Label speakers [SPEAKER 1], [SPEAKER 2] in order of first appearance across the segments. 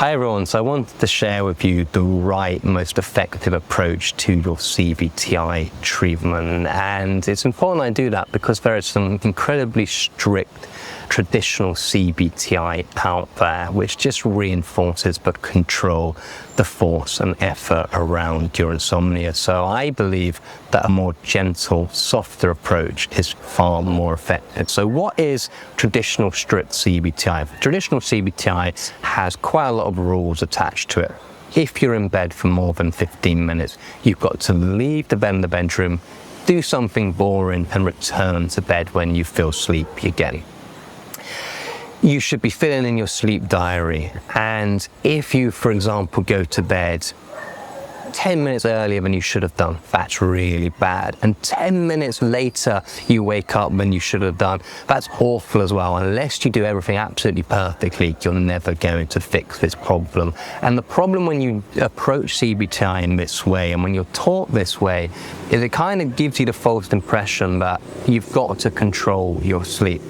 [SPEAKER 1] Hi everyone, so I wanted to share with you the right, most effective approach to your CBTi treatment, and it's important I do that because there are some incredibly strict traditional CBTi out there which just reinforces but control the force and effort around your insomnia. So I believe that a more gentle, softer approach is far more effective. So what is traditional strict CBTi? Traditional CBTi has quite a lot of rules attached to it. If you're in bed for more than 15 minutes, you've got to leave the bed in the bedroom, do something boring and return to bed when you feel sleepy again. You should be filling in your sleep diary, and if you, for example, go to bed 10 minutes earlier than you should have done, that's really bad. And 10 minutes later you wake up than you should have done, that's awful as well. Unless you do everything absolutely perfectly, you're never going to fix this problem. And the problem when you approach CBTi in this way, and when you're taught this way, is it kind of gives you the false impression that you've got to control your sleep.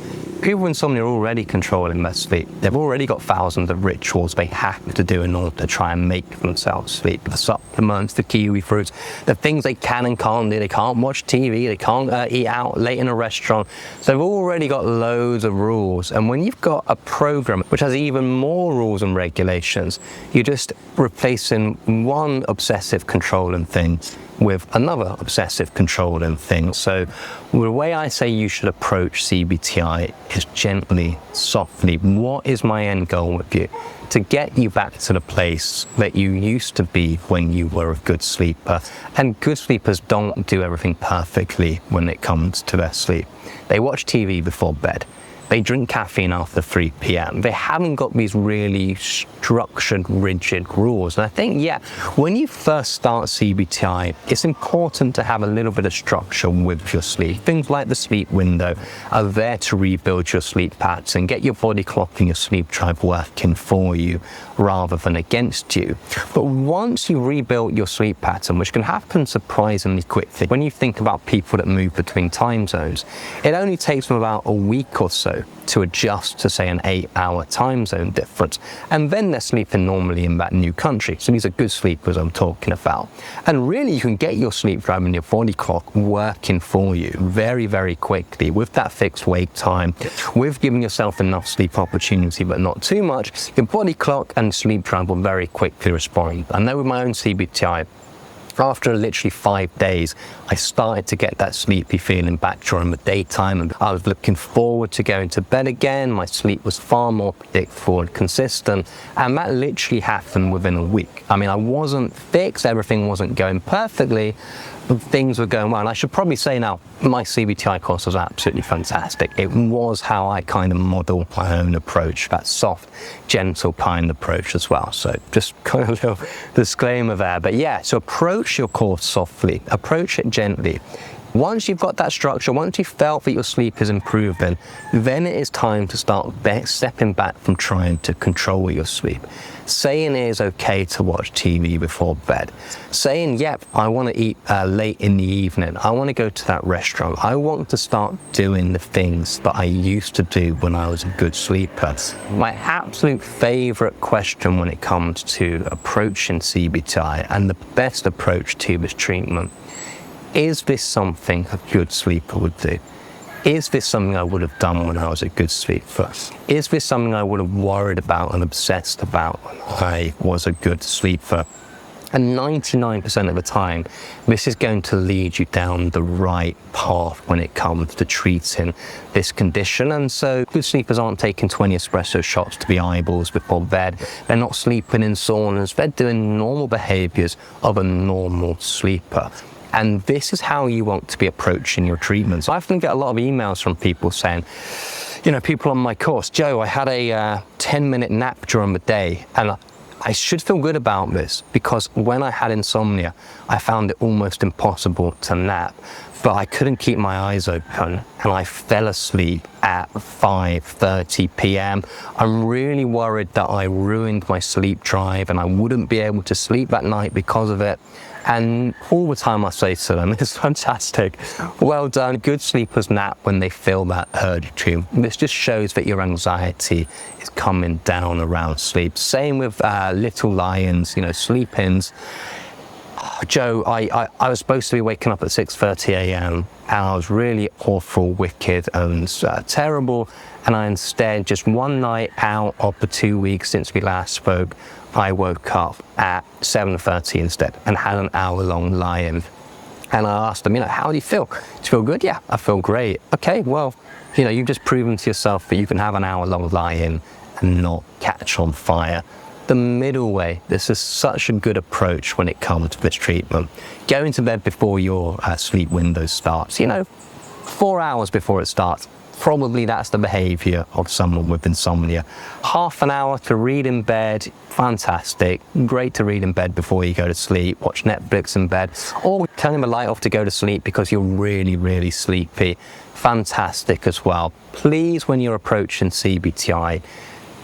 [SPEAKER 1] People with insomnia are already controlling their sleep. They've already got thousands of rituals they have to do in order to try and make themselves sleep. The supplements, the kiwi fruits, the things they can and can't do. They can't watch TV, they can't eat out late in a restaurant. So they've already got loads of rules. And when you've got a program which has even more rules and regulations, you're just replacing one obsessive controlling thing with another obsessive controlling thing. So the way I say you should approach CBTi is gently, softly. What is my end goal with you? To get you back to the place that you used to be when you were a good sleeper. And good sleepers don't do everything perfectly when it comes to their sleep. They watch TV before bed. They drink caffeine after 3 p.m. They haven't got these really structured, rigid rules. And I think, yeah, when you first start CBTi, it's important to have a little bit of structure with your sleep. Things like the sleep window are there to rebuild your sleep pattern, get your body clock and your sleep tribe working for you rather than against you. But once you rebuild your sleep pattern, which can happen surprisingly quickly, when you think about people that move between time zones, it only takes them about a week or so to adjust to, say, an 8-hour time zone difference, and then they're sleeping normally in that new country. So these are good sleepers I'm talking about. And really you can get your sleep drive and your body clock working for you very, very quickly with that fixed wake time, with giving yourself enough sleep opportunity but not too much. Your body clock and sleep drive will very quickly respond. I know with my own CBTi, after literally 5 days, I started to get that sleepy feeling back during the daytime, and I was looking forward to going to bed again. My sleep was far more predictable and consistent, and that literally happened within a week. I mean, I wasn't fixed, everything wasn't going perfectly, but things were going well. And I should probably say now, my CBTi course was absolutely fantastic. It was how I kind of modeled my own approach, that soft, gentle kind of approach as well. So just kind of a little disclaimer there. But yeah, so approach your course softly, approach it gently. Once you've got that structure, once you've felt that your sleep is improving, then it is time to start stepping back from trying to control your sleep. Saying it is okay to watch TV before bed. Saying, yep, I want to eat late in the evening. I want to go to that restaurant. I want to start doing the things that I used to do when I was a good sleeper. My absolute favorite question when it comes to approaching CBTi and the best approach to this treatment: is this something a good sleeper would do? Is this something I would have done when I was a good sleeper? Is this something I would have worried about and obsessed about when I was a good sleeper? And 99% of the time, this is going to lead you down the right path when it comes to treating this condition. And so good sleepers aren't taking 20 espresso shots to the eyeballs before bed. They're not sleeping in saunas. They're doing normal behaviors of a normal sleeper. And this is how you want to be approaching your treatments. I often get a lot of emails from people saying, you know, people on my course, Joe, I had a 10-minute nap during the day, and I should feel good about this because when I had insomnia, I found it almost impossible to nap. but I couldn't keep my eyes open and I fell asleep at 5:30 p.m. I'm really worried that I ruined my sleep drive and I wouldn't be able to sleep that night because of it. And all the time I say to them, it's fantastic, well done, good sleepers nap when they feel that urge. This just shows that your anxiety is coming down around sleep. Same with little lions, sleep-ins. Joe, I was supposed to be waking up at 6:30 a.m. and I was really awful, wicked and terrible, and I instead, just one night out of the 2 weeks since we last spoke, I woke up at 7:30 instead and had an hour-long lie-in. And I asked them, how do you feel? Do you feel good? Yeah, I feel great. Okay, well, you've just proven to yourself that you can have an hour-long lie-in and not catch on fire. The middle way, this is such a good approach when it comes to this treatment. Going to bed before your sleep window starts, 4 hours before it starts. Probably that's the behaviour of someone with insomnia. Half an hour to read in bed, fantastic. Great to read in bed before you go to sleep. Watch Netflix in bed. Or turning the light off to go to sleep because you're really, really sleepy. Fantastic as well. Please, when you're approaching CBTi,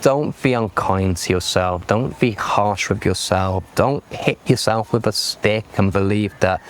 [SPEAKER 1] don't be unkind to yourself. Don't be harsh with yourself. Don't hit yourself with a stick and believe that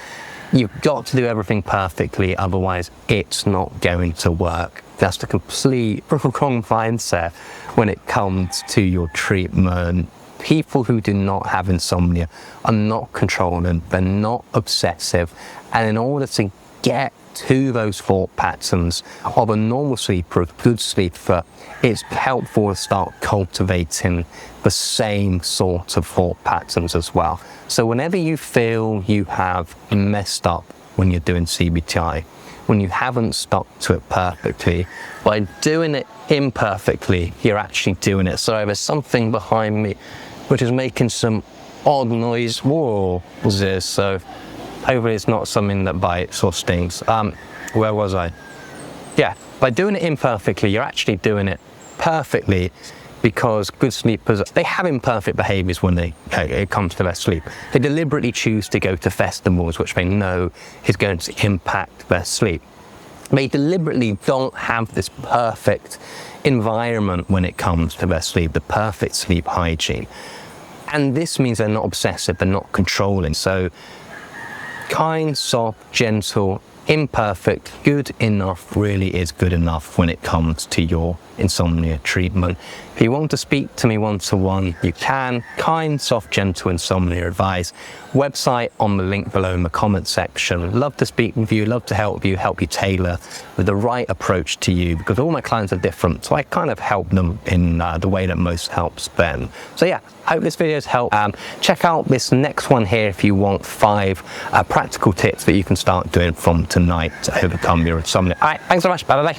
[SPEAKER 1] you've got to do everything perfectly, otherwise it's not going to work. That's the complete wrong mindset when it comes to your treatment. People who do not have insomnia are not controlling, they're not obsessive, and in order to get to those thought patterns of a normal sleeper, a good sleeper, it's helpful to start cultivating the same sort of thought patterns as well. So whenever you feel you have messed up when you're doing CBTi, when you haven't stuck to it perfectly, by doing it imperfectly, you're actually doing it. So there's something behind me which is making some odd noise. Whoa, what's this? So hopefully it's not something that bites or stings. Where was I? Yeah, by doing it imperfectly, you're actually doing it perfectly, because good sleepers, they have imperfect behaviours when it comes to their sleep. They deliberately choose to go to festivals which they know is going to impact their sleep. They deliberately don't have this perfect environment when it comes to their sleep, the perfect sleep hygiene. And this means they're not obsessive, they're not controlling. So kind, soft, gentle, imperfect, good enough really is good enough when it comes to your insomnia treatment. If you want to speak to me one-to-one, you can. Kind, soft, gentle insomnia advice. Website on the link below in the comment section. Love to speak with you, love to help you tailor with the right approach to you, because all my clients are different, so I kind of help them in the way that most helps them. So yeah, I hope this video has helped. Check out this next one here if you want 5 practical tips that you can start doing from tonight to overcome your insomnia. All right, thanks so much. Bye-bye.